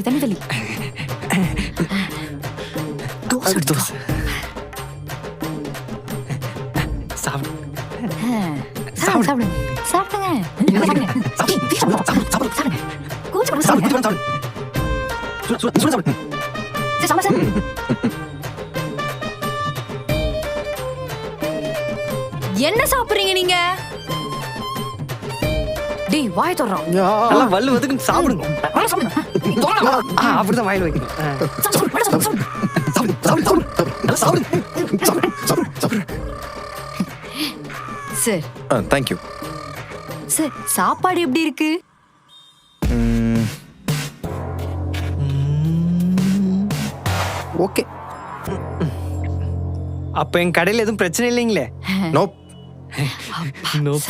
தள்ளி தண்ணி தள்ளி. தோசை சாப்பிடு. சாப்பிடுங்க சாப்பிடுங்க. என்ன சாப்பிடுறீங்க நீங்க? டேய் வாய் தொறறோம். நல்லா வல்லு வதுக்கு சாப்பிடுங்க. அப்படிதான் வாயில வைக்கணும். Sir thank you. சார் சாப்பாடு எப்படி இருக்கு? ஓகே. அப்ப என் கடையில எதுவும் பிரச்சனை இல்லைங்களே? நோப்.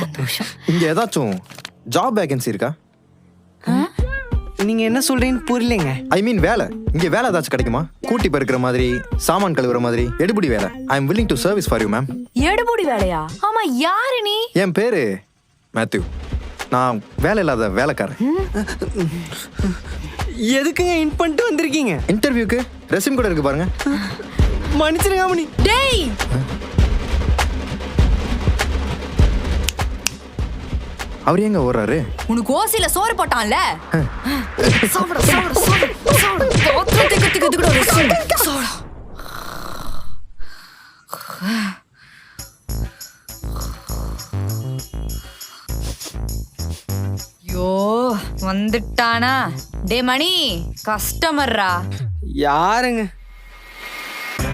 சந்தோஷம். இங்க ஏதாச்சும் ஜாப் வேகன்சி இருக்கா? நீங்க என்ன சொல்றீங்கன்னு புரியலைங்க. ஐ மீன் வேலை. இங்க வேலை ஏதாச்சும் கிடைக்குமா? கூட்டி பெருக்கிற மாதிரி, சாமான் கழுவுற மாதிரி, எடுபடி வேலை. I am willing to service for you ma'am. எடுபடி வேலையா? ஆமா, யாரு நீ? என் பேரு மேத்யூ. நான் வேலை இல்லாத வேலைக்காரன். எதுக்குங்க இன் பண்ணிட்டு வந்திருக்கீங்க? இன்டர்வியூக்கு ரெஸ்யூம் கூட இருக்கு பாருங்க. மன்னிச்சிருங்க மணி. டேய் அவர் எங்க ஓடுறாரு? உனக்கு ஓசில சோறு போட்டான்ல. சாப்பிடு சாப்பிடு சாப்பிடு சாப்பிடு. பாத்திரத்தை கத்தி கத்தி கூட ஒரு சாப்பிடு. யோ வந்துட்டானா? டே மணி, கஸ்டமர்ரா. யாருங்க?